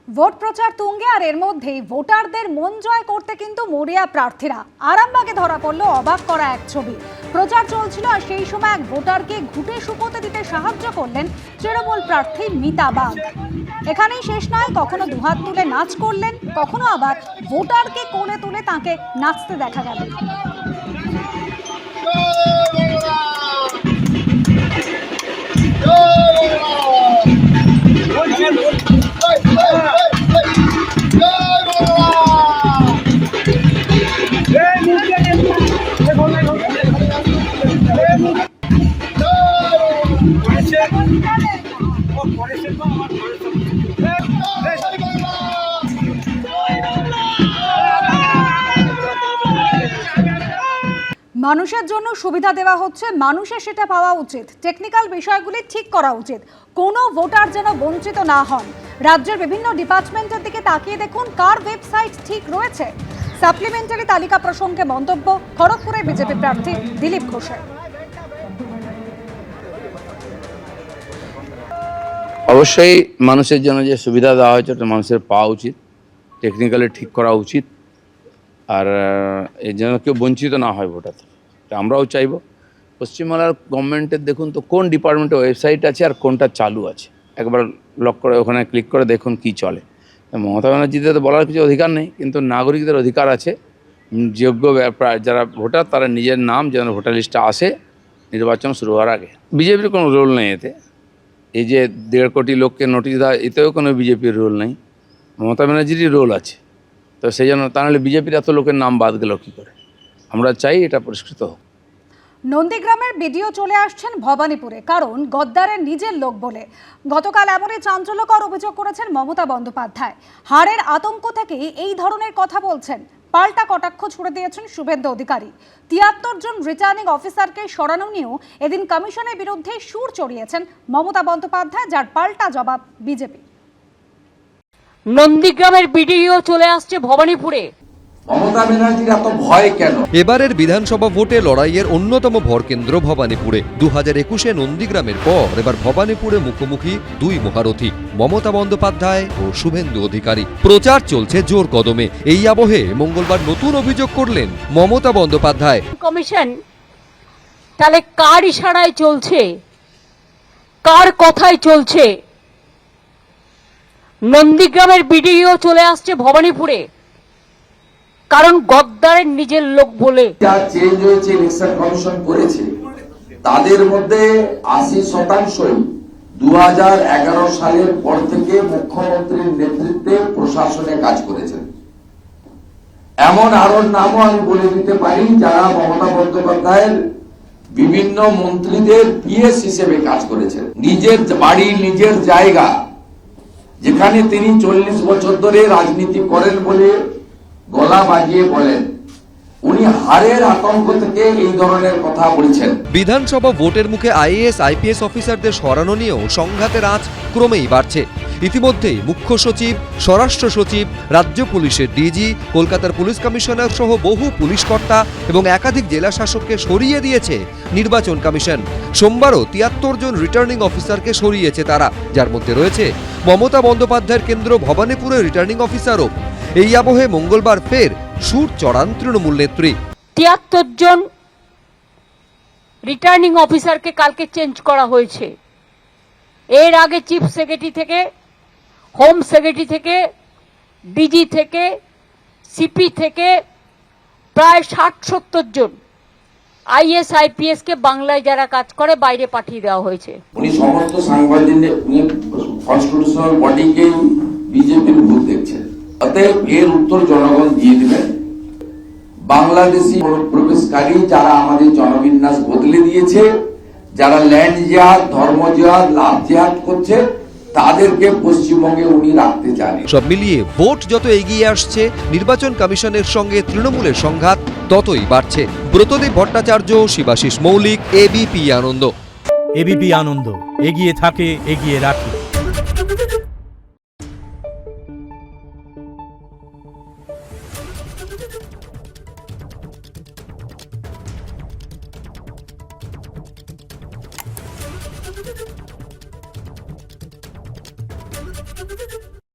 Vote প্রচার তুঙ্গে আর এর মধ্যেই ভোটারদের মন জয় করতে কিন্তু মরিয়া প্রার্থীরা। আরামবাগে ধরা পড়ল অবাক করা এক ছবি। প্রচার চলছিল আর সেই সময় এক ভোটারকে ঘুঁটে শুকোতে দিতে সাহায্য করলেন তৃণমূল প্রার্থী মিতা বাগ। এখানেই শেষ নয়, কখনো দুহাত তুলে নাচ করলেন, কখনো আবার ভোটারকে কোলে তুলে তাকে নাচতে দেখা গেল। মানুষের জন্য সুবিধা দেওয়া হচ্ছে, মানুষের সেটা পাওয়া উচিত। টেকনিক্যাল বিষয়গুলি ঠিক করা উচিত, কোনো ভোটার যেন বঞ্চিত না হন। রাজ্যের বিভিন্ন ডিপার্টমেন্টের দিকে তাকিয়ে দেখুন কার ওয়েবসাইট ঠিক রয়েছে। সাপ্লিমেন্টারি তালিকা প্রসঙ্গে মন্তব্য খড়গপুরের বিজেপি প্রার্থী দিলীপ ঘোষের। অবশ্যই মানুষের জন্য যে সুবিধা দেওয়া হয়েছে ওটা মানুষের পাওয়া উচিত, টেকনিক্যালি ঠিক করা উচিত, আর এর জন্য কেউ বঞ্চিত না হয় ভোটার থেকে, আমরাও চাইব। পশ্চিমবাংলার গভর্নমেন্টের দেখুন তো কোন ডিপার্টমেন্টের ওয়েবসাইট আছে আর কোনটা চালু আছে, একবার লক করে ওখানে ক্লিক করে দেখুন কি চলে। মমতা ব্যানার্জিদের তো বলার কিছু অধিকার নেই, কিন্তু নাগরিকদের অধিকার আছে। যোগ্য যারা ভোটার তারা নিজের নাম যেন ভোটার লিস্টে আসে নির্বাচন শুরু হওয়ার আগে। বিজেপির কোনো রোল নেই এতে। এই যে 1.5 কোটি লোককে নোটিশ দেওয়া, এতেও কোনো বিজেপির রোল নেই, মমতা ব্যানার্জিরই রোল আছে। তো সেই জন্য তা নাহলে বিজেপির এত লোকের নাম বাদ গেল কী করে? আমরা চাই এটা পরিষ্কৃত হোক। নন্দীগ্রামের ভিডিও চলে আসছেন ভবানীপুরে, কারণ গদ্দারের নিজের লোক বলে গতকাল এমনই চাঞ্চল্যকর অভিযোগ করেছেন মমতা বন্দ্যোপাধ্যায়। হারের আতঙ্ক থেকেই এই ধরনের কথা বলছেন। পাল্টা কটাক্ষ ছুড়ে দিয়েছেন শুভেন্দু অধিকারী। 73 জন রিটার্নিং অফিসারকে সরানো নিয়েও এদিন কমিশনের বিরুদ্ধে সুর চড়িয়েছেন মমতা বন্দ্যোপাধ্যায়, যার পাল্টা জবাব বিজেপি। নন্দীগ্রামের ভিডিও চলে আসছে ভবানীপুরে। মমতা ব্যানার্জির এত ভয় কেন? এবারের বিধানসভা ভোটে লড়াইয়ের অন্যতম ভরকেন্দ্র ভবানীপুরে। 2021-এ নন্দীগ্রামের পর এবার ভবানীপুরে মুখোমুখি দুই মহারথী, মমতা বন্দ্যোপাধ্যায় ও শুভেন্দু অধিকারী। প্রচার চলছে জোর কদমে। এই আবহে মঙ্গলবার নতুন অভিযোগ করলেন মমতা বন্দ্যোপাধ্যায়। কমিশন তাহলে কার ইশারায় চলছে, কার কথায় চলছে? নন্দীগ্রামের ভিডিও চলে আসছে ভবানীপুরে, কারণ গদ্দারের নিজের লোক বলে। যা চেঞ্জ হয়েছে ইলেকশন কমিশন করেছে তাদের মধ্যে 80% 2011 সালের পর থেকে মুখ্যমন্ত্রীর নেতৃত্বে প্রশাসনে কাজ করেছেন। এমন আরো নামও আমি বলে দিতে পারি যারা মমতা বন্দ্যোপাধ্যায়ের বিভিন্ন মন্ত্রীদের পিএস হিসেবে কাজ করেছেন। নিজের বাড়ি, নিজের জায়গা, যেখানে তিনি 40 বছর ধরে রাজনীতি করেন বলে গলা বাজিয়ে বলেন, উনি হারের আতঙ্ক থেকে এই ধরনের কথা বলছেন। বিধানসভা ভোটের মুখে আইএএস আইপিএস অফিসারদের সরানো নিয়েও সংঘাতের আঁচ ক্রমেই বাড়ছে। ইতিমধ্যেই মুখ্য সচিব, স্বরাষ্ট্র সচিব, রাজ্য পুলিশের ডিজি, কলকাতার পুলিশ কমিশনার সহ বহু পুলিশ কর্তা এবং একাধিক জেলা শাসককে সরিয়ে দিয়েছে নির্বাচন কমিশন। সোমবারও 73 জন রিটার্নিং অফিসারকে সরিয়েছে তারা, যার মধ্যে রয়েছে মমতা বন্দ্যোপাধ্যায়ের কেন্দ্র ভবানীপুরের রিটার্নিং অফিসারও। এই আবহে মঙ্গলবার ফের সুর চড়ান তৃণমূল নেত্রী। 73 জন রিটার্নিং অফিসারকে কালকে চেঞ্জ করা হয়েছে। এর আগে চিফ সেক্রেটারি থেকে, হোম সেক্রেটারি থেকে, ডিজি থেকে, সিপি থেকে প্রায় 60-70 জন আইএস আইপিএস কে বাংলায় যারা কাজ করে বাইরে পাঠিয়ে দেওয়া হয়েছে। উনি সমস্ত সাংবাদিকদের কনস্টিটিউশনাল বডিকে বিজেপির ভূত দেখছেন। অতএব এর উত্তর জনগণ দিয়ে দিবেন। বাংলাদেশি প্রবেশকারী যারা আমাদের জনবিন্যাস বদলে দিয়েছে, যারা ল্যান্ড জিহাদ, ধর্ম জিহাদ, লাভ জিহাদ করছে, তাদেরকে পশ্চিমবঙ্গে উনি রাখতে চান। সব মিলিয়ে ভোট যত এগিয়ে আসছে, নির্বাচন কমিশনের সঙ্গে তৃণমূলের সংঘাত ততই বাড়ছে। ব্রতদেব ভট্টাচার্য, শিবাশিস মৌলিক, এবিপি আনন্দ। এবিপি আনন্দ, এগিয়ে থাকে, এগিয়ে রাখে। Thank you.